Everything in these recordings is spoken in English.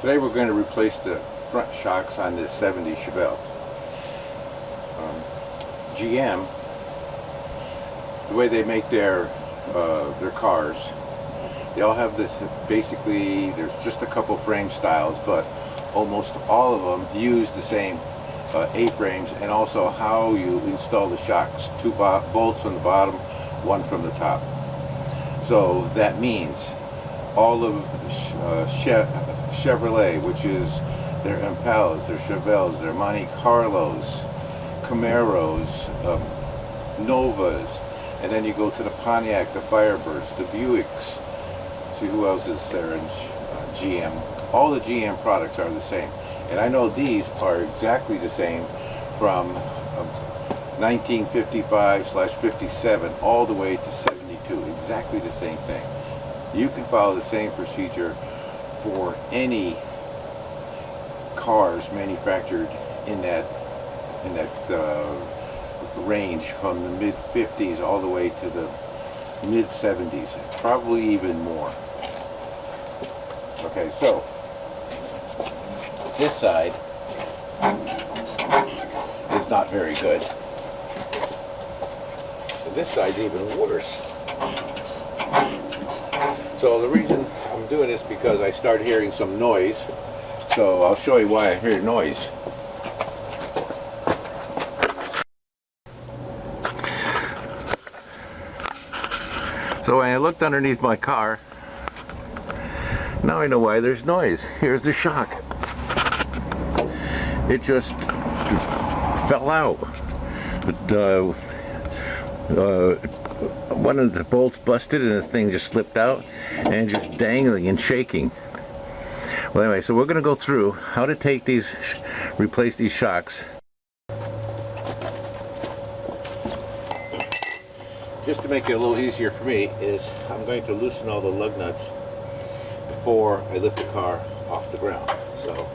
Today we're going to replace the front shocks on this 70 Chevelle. GM, the way they make their cars, they all have this, basically there's just a couple frame styles, but almost all of them use the same A-frames, and also how you install the shocks. Two bolts from the bottom, one from the top. So that means all of Chevrolet, which is their Impalas, their Chevelles, their Monte Carlos, Camaros, Novas, and then you go to the Pontiac, the Firebirds, the Buicks. See who else is there in GM. All the GM products are the same. And I know these are exactly the same from 1955/57 all the way to 72. Exactly the same thing. You can follow the same procedure for any cars manufactured in that range, from the mid-50s all the way to the mid-70s, probably even more. Okay, so this side is not very good. So this side's even worse. So the reason I'm doing this because I start hearing some noise. So I'll show you why I hear noise. So when I looked underneath my car, now I know why there's noise. Here's the shock. It just fell out. One of the bolts busted and the thing just slipped out and just dangling and shaking. Well, anyway, so we're going to go through how to take these, replace these shocks. Just to make it a little easier for me is I'm going to loosen all the lug nuts before I lift the car off the ground. So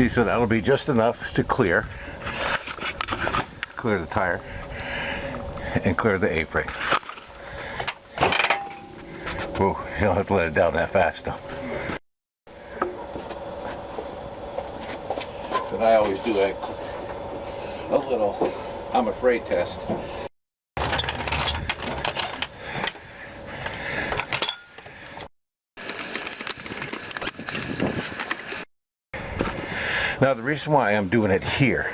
so that'll be just enough to clear the tire and clear the A-frame. Whoa, you don't have to let it down that fast though. But I always do a little I'm afraid test. Now the reason why I'm doing it here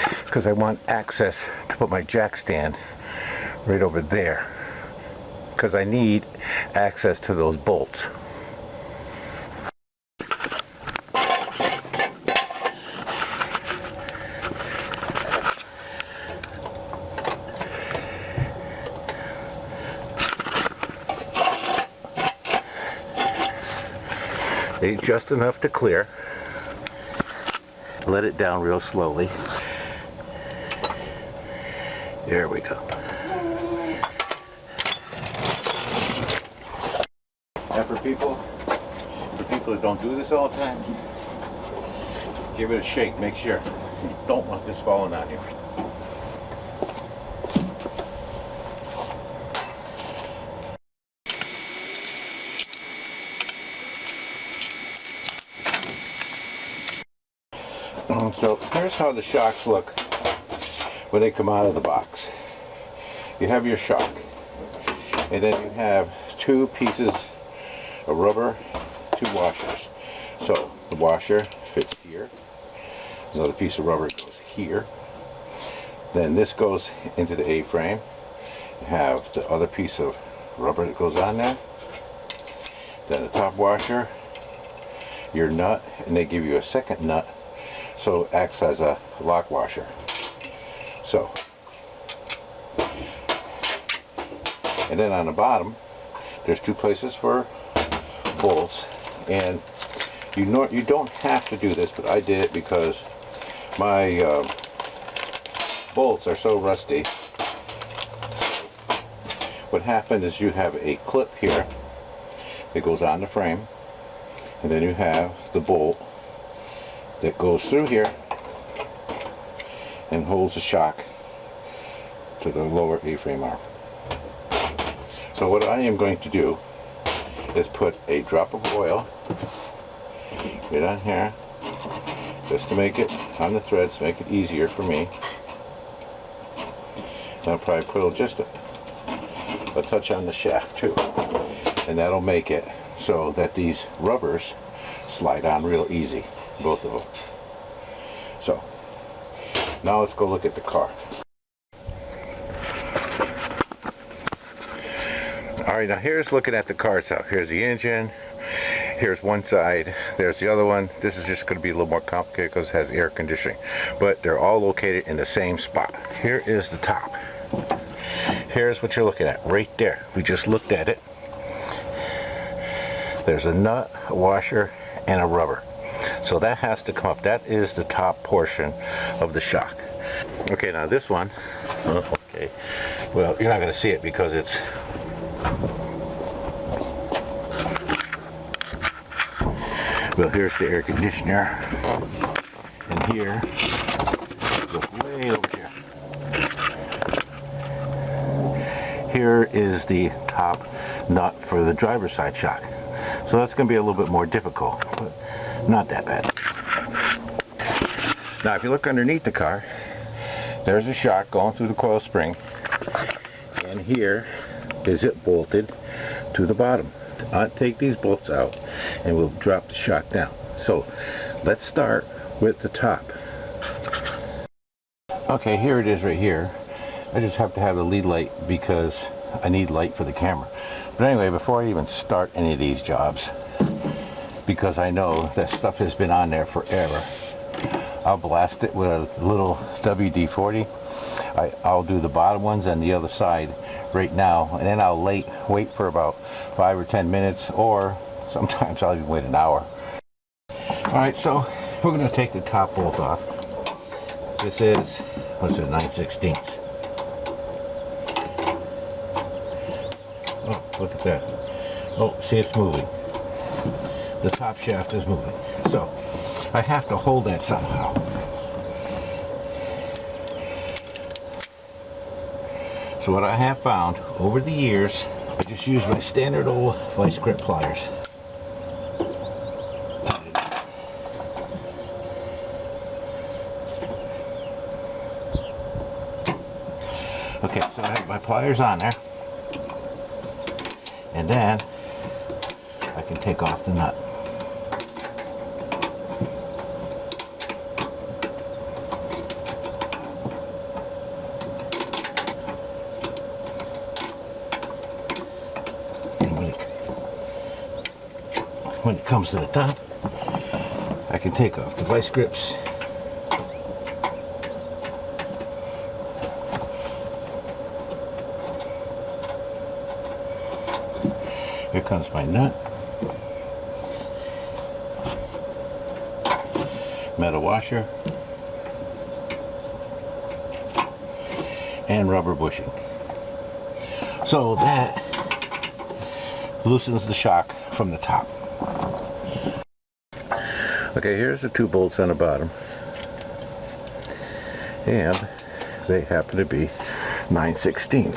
is because I want access to put my jack stand right over there, because I need access to those bolts. It's just enough to clear. Let it down real slowly. There we go. And for people that don't do this all the time, give it a shake. Make sure. You don't want this falling on you. So here's how the shocks look when they come out of the box. You have your shock, and then you have two pieces a rubber, 2 washers. So the washer fits here, another piece of rubber goes here, then this goes into the A-frame. You have the other piece of rubber that goes on there, then the top washer, your nut, and they give you a second nut so it acts as a lock washer. So, and then on the bottom there's 2 places for bolts, and you don't have to do this, but I did it because my bolts are so rusty. What happened is you have a clip here that goes on the frame, and then you have the bolt that goes through here and holds the shock to the lower A-frame arm. So what I am going to do is put a drop of oil right on here, just to make it on the threads, make it easier for me. And I'll probably put just a touch on the shaft too, and that'll make it so that these rubbers slide on real easy, both of them. So now let's go look at the car. Alright, now here's looking at the car itself. Here's the engine, here's one side, there's the other one. This is just going to be a little more complicated because it has air conditioning, but they're all located in the same spot. Here is the top. Here's what you're looking at right there. We just looked at it. There's a nut, a washer, and a rubber. So that has to come up. That is the top portion of the shock. Okay, now this one, okay, well, you're not going to see it because it's well, here's the air conditioner, and here goes way over here. Here is the top nut for the driver's side shock. So that's going to be a little bit more difficult, but not that bad. Now if you look underneath the car, there's a shock going through the coil spring, and here is it bolted to the bottom. I'll take these bolts out and we'll drop the shock down. So let's start with the top. Okay, here it is right here. I just have to have the lead light because I need light for the camera. But anyway, before I even start any of these jobs, because I know that stuff has been on there forever, I'll blast it with a little WD-40. I'll do the bottom ones and the other side right now, and then I'll wait for about 5 or 10 minutes, or sometimes I'll even wait an hour. Alright, so we're going to take the top bolt off. This is, what's it, 9/16. Oh, look at that. Oh, see, it's moving. The top shaft is moving. So I have to hold that somehow. So what I have found over the years, I just use my standard old vice grip pliers. Okay, so I have my pliers on there, and then I can take off the nut. When it comes to the top, I can take off the vice grips. Here comes my nut. Metal washer. And rubber bushing. So that loosens the shock from the top. Okay, here's the 2 bolts on the bottom, and they happen to be 9/16.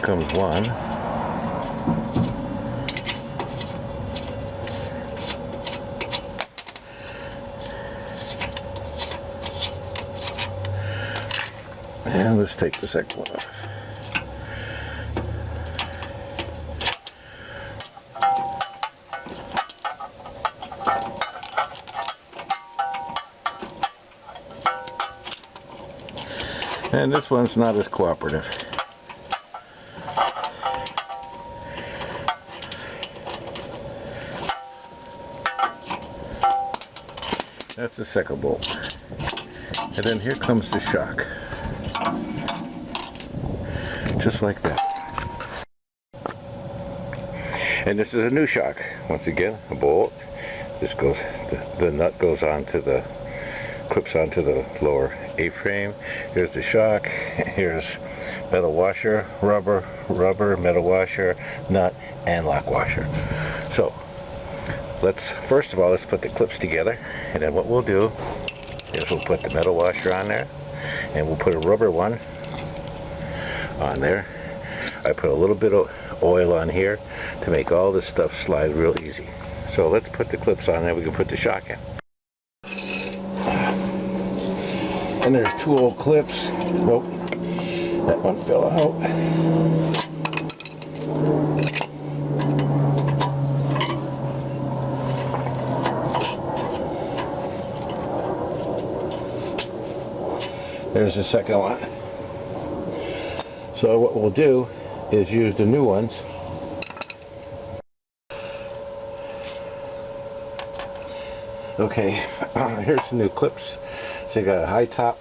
comes one. And let's take the second one off. And this one's not as cooperative. That's the second bolt. And then here comes the shock. Just like that. And this is a new shock. Once again, a bolt. This goes, the nut goes onto the, clips onto the lower A-frame. Here's the shock. Here's metal washer, rubber, metal washer, nut, and lock washer. So, first of all, let's put the clips together. And then what we'll do is we'll put the metal washer on there. And we'll put a rubber one on there. I put a little bit of oil on here to make all this stuff slide real easy. So let's put the clips on there. We can put the shock in. And there's two old clips. Oh, that one fell out. There's the second one. So what we'll do is use the new ones. Okay, here's the new clips. So you got a high top.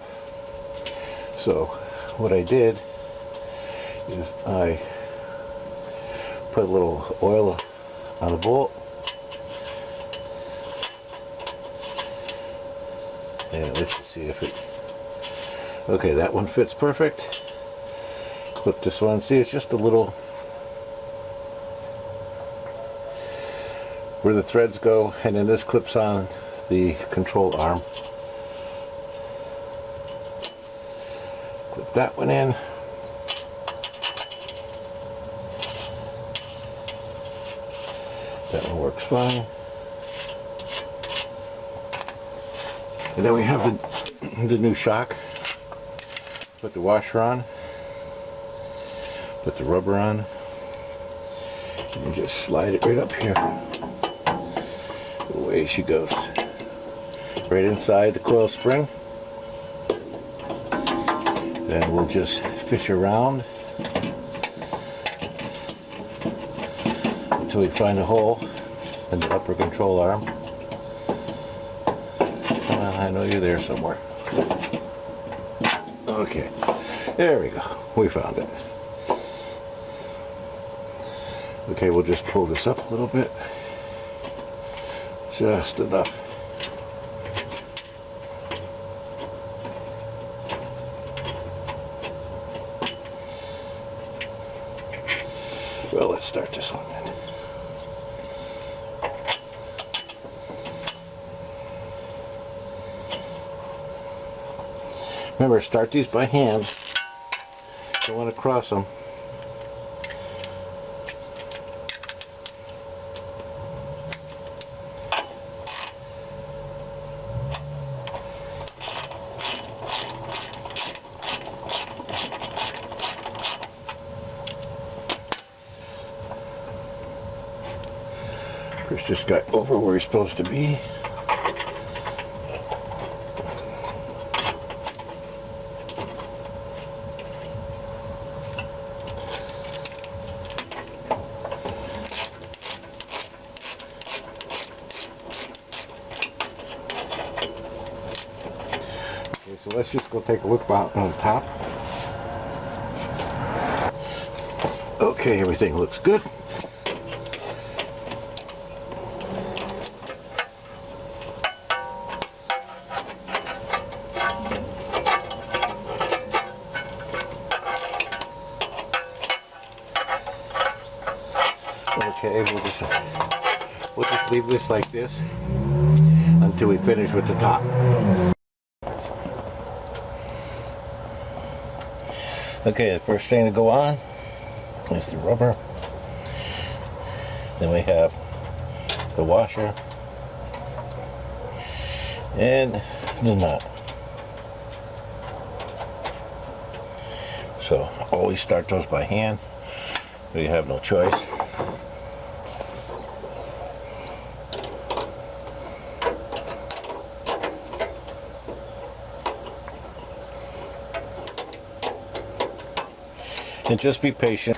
So what I did is I put a little oil on the bolt. And let's see if it... Okay, that one fits perfect. Clip this one. See, it's just a little where the threads go, and then this clips on the control arm. Clip that one in. That one works fine. And then we have the new shock. Put the washer on. Put the rubber on. And you just slide it right up here. Away she goes. Right inside the coil spring. Then we'll just fish around until we find a hole in the upper control arm. Come on, I know you're there somewhere. Okay, there we go. We found it. Okay, we'll just pull this up a little bit. Just enough. Well, let's start this one then. Remember, start these by hand. Don't want to cross them. Chris just got over where he's supposed to be. Okay, so let's just go take a look out on the top. Okay, everything looks good. Okay, we'll just leave this like this until we finish with the top. Okay, the first thing to go on is the rubber. Then we have the washer and the nut. So always start those by hand, but you have no choice. And just be patient.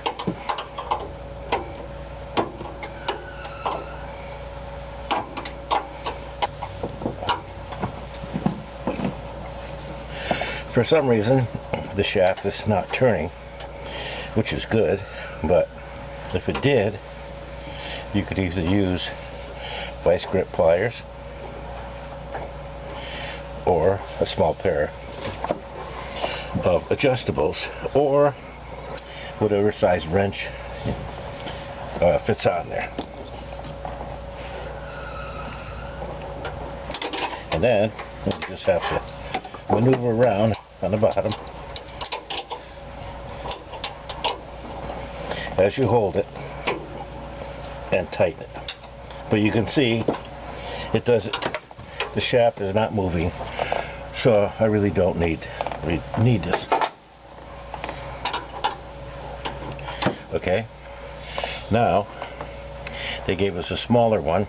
For some reason, the shaft is not turning, which is good, but if it did, you could either use vice grip pliers or a small pair of adjustables, or whatever size wrench fits on there. And then you just have to maneuver around on the bottom as you hold it and tighten it. But you can see it doesn't, the shaft is not moving, so I really don't need this. Okay, now they gave us a smaller one.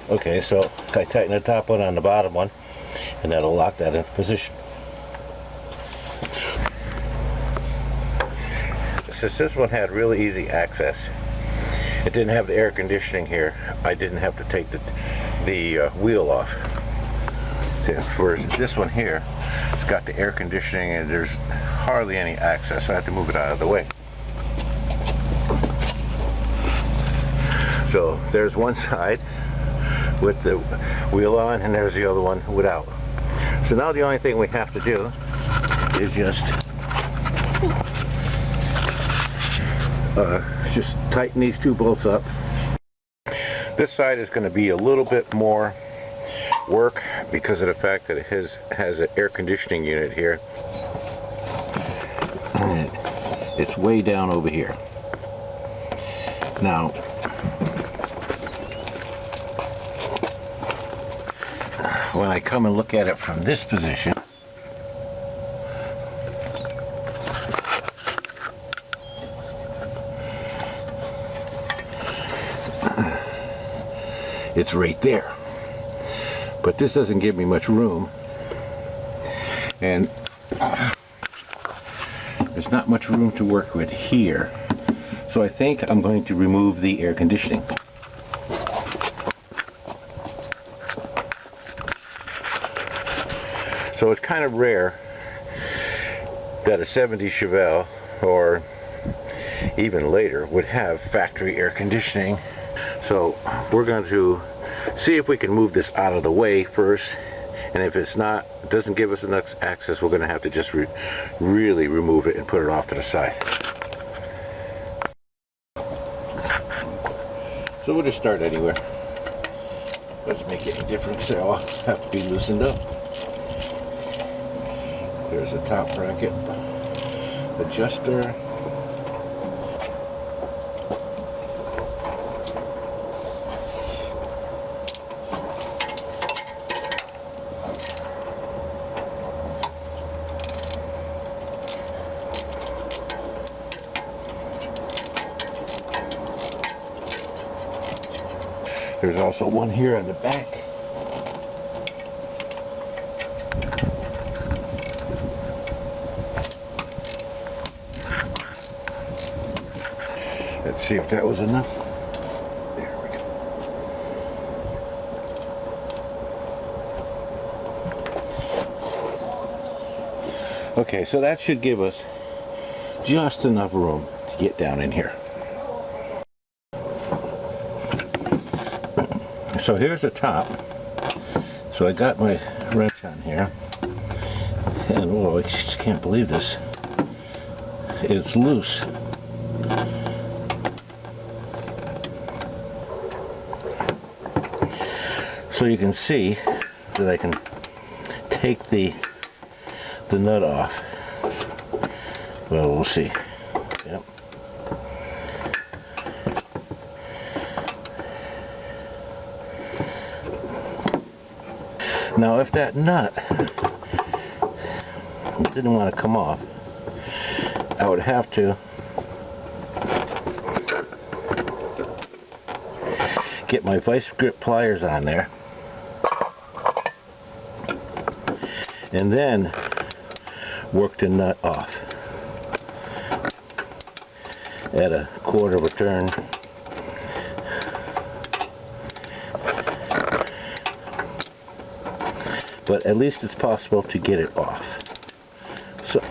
Okay, so I tighten the top one on the bottom one, and that'll lock that into position. Since this one had really easy access, it didn't have the air conditioning here, I didn't have to take the wheel off. See, for this one here, it's got the air conditioning and there's hardly any access, so I have to move it out of the way. So there's one side with the wheel on, and there's the other one without. So now the only thing we have to do is just tighten these two bolts up. This side is going to be a little bit more work because of the fact that it has an air conditioning unit here. And it's way down over here. Now, when I come and look at it from this position, it's right there. But this doesn't give me much room, and there's not much room to work with here. So I think I'm going to remove the air conditioning. So it's kind of rare that a 70s Chevelle, or even later, would have factory air conditioning. So we're going to see if we can move this out of the way first, and if it doesn't give us enough access, we're going to have to just really remove it and put it off to the side. So we'll just start anywhere. Let's make it a different cell. Have to be loosened up. There's a top bracket adjuster. There's also one here on the back. Let's see if that was enough. There we go. Okay, so that should give us just enough room to get down in here. So here's the top. So I got my wrench on here, and oh, I just can't believe this. It's loose. So you can see that I can take the nut off. Well, we'll see. Yep. Now if that nut didn't want to come off, I would have to get my vice grip pliers on there and then work the nut off at a quarter of a turn. But at least it's possible to get it off. So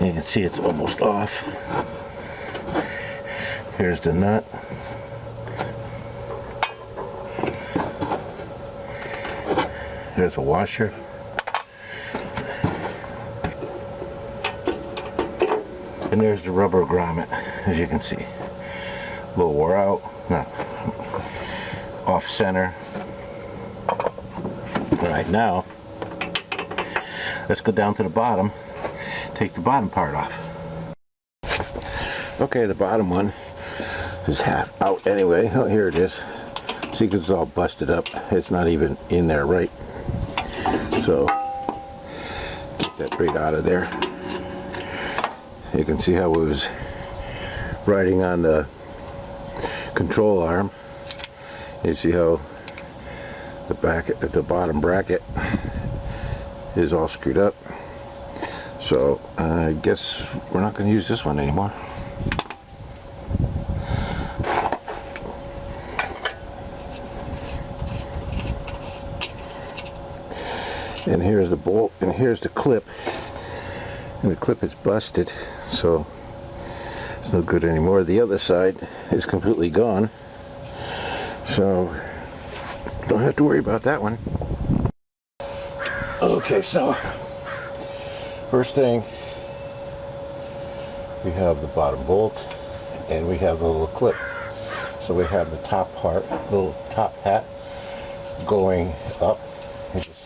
you can see it's almost off. Here's the nut. There's a washer. And there's the rubber grommet, as you can see. A little wore out, not off center. Right now, let's go down to the bottom, take the bottom part off. Okay, the bottom one is half out anyway. Oh, here it is. See, it's all busted up. It's not even in there right. So, get that right out of there. You can see how it was riding on the control arm. You see how the bottom bracket is all screwed up. So I guess we're not going to use this one anymore. And here's the bolt, and here's the clip. And the clip is busted, so it's no good anymore. The other side is completely gone, so don't have to worry about that one. Okay, so first thing, we have the bottom bolt and we have the little clip. So we have the top part, little top hat going up. It just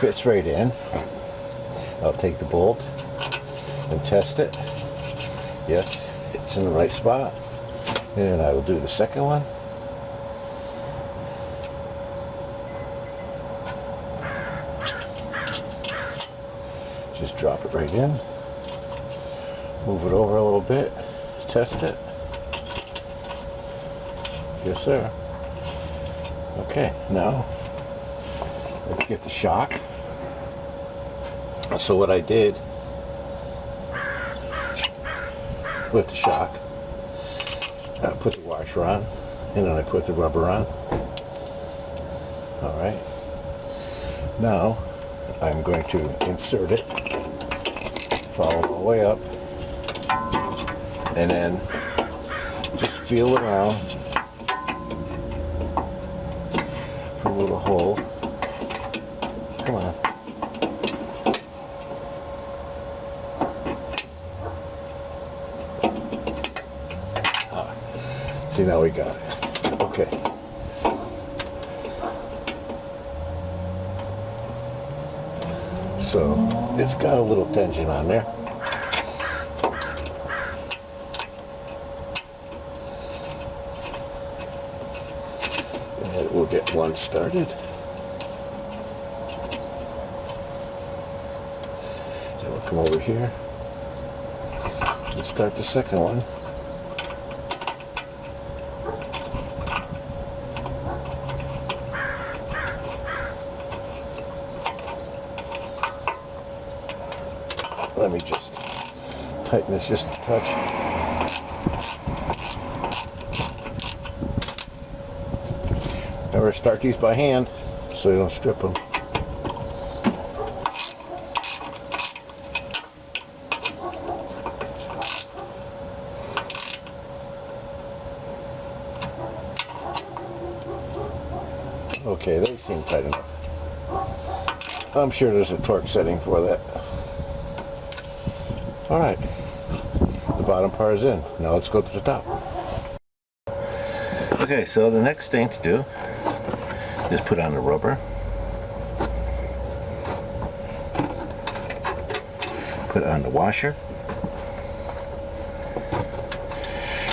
fits right in. I'll take the bolt and test it. Yes, it's in the right spot. And I will do the second one. Just drop it right in. Move it over a little bit. Test it. Yes, sir. Okay, now let's get the shock. So what I did with the shock, I put the washer on and then I put the rubber on. Alright, now I'm going to insert it, follow the way up, and then just feel around for a little hole. Come on. See, now we got it. Okay. So it's got a little tension on there. And we'll get one started. Then we'll come over here and start the second one. Let me just tighten this just a touch. Remember, start these by hand so you don't strip them. Okay, they seem tight enough. I'm sure there's a torque setting for that. Alright, the bottom part is in. Now let's go to the top. Okay, so the next thing to do is put on the rubber. Put on the washer.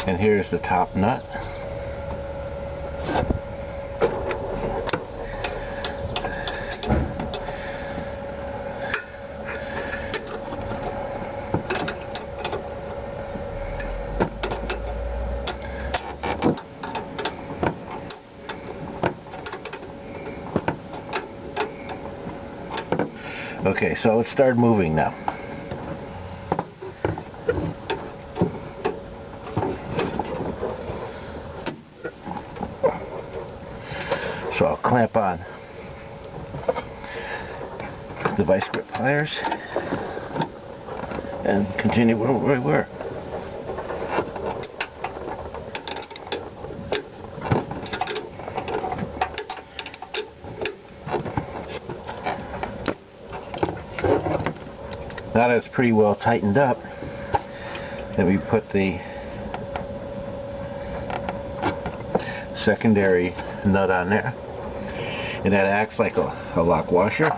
And here's the top nut. Okay, so let's start moving now. So I'll clamp on the vice grip pliers and continue where we were. Now that it's pretty well tightened up, then we put the secondary nut on there, and that acts like a lock washer.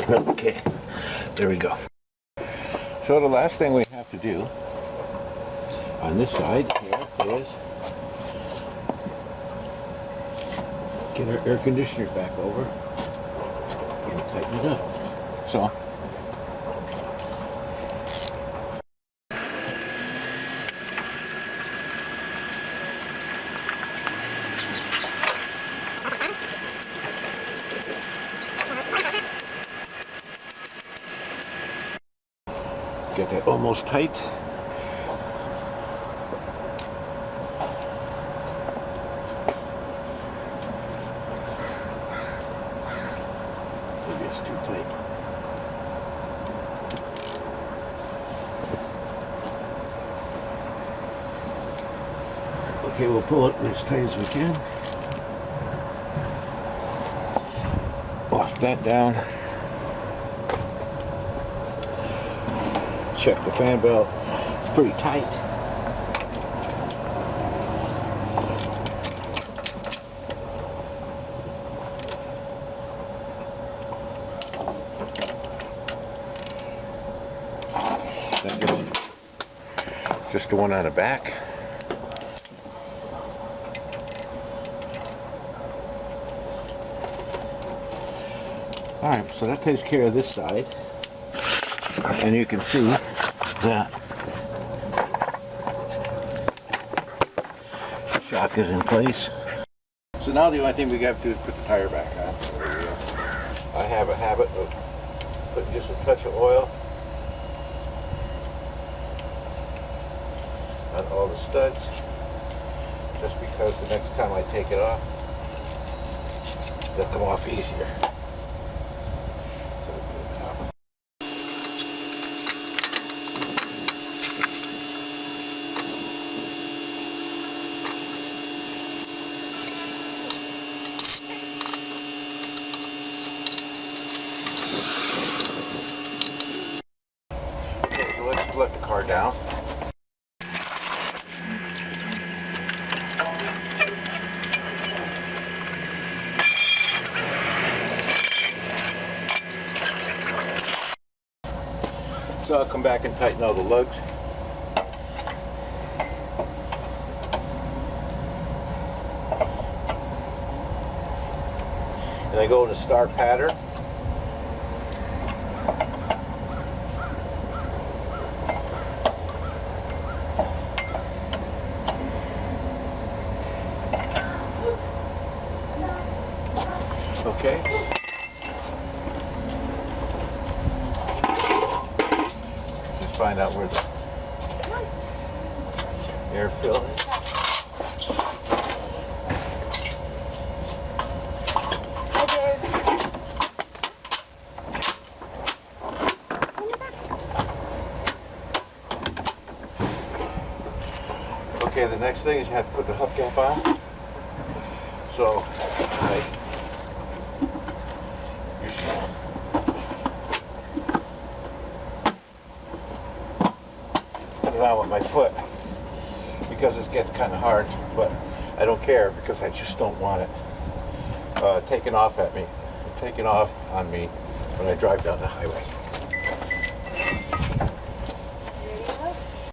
Okay, there we go. So the last thing we have to do on this side here is get our air conditioner back over and tighten it up. So get that almost tight. Maybe it's too tight. Okay, we'll pull it as tight as we can. Lock that down. Check the fan belt. It's pretty tight. That gives you just the one on the back. Alright, so that takes care of this side. And you can see that the shock is in place. So now the only thing we got to do is put the tire back on. I have a habit of putting just a touch of oil on all the studs, just because the next time I take it off, they'll come off easier. Let's let the car down. So I'll come back and tighten all the lugs. And I go to start pattern. Okay. Just find out where the air filter. Okay, the next thing is you have to put the hubcap on. So, you should put it on with my foot because it gets kind of hard, but I don't care because I just don't want it taken off on me when I drive down the highway.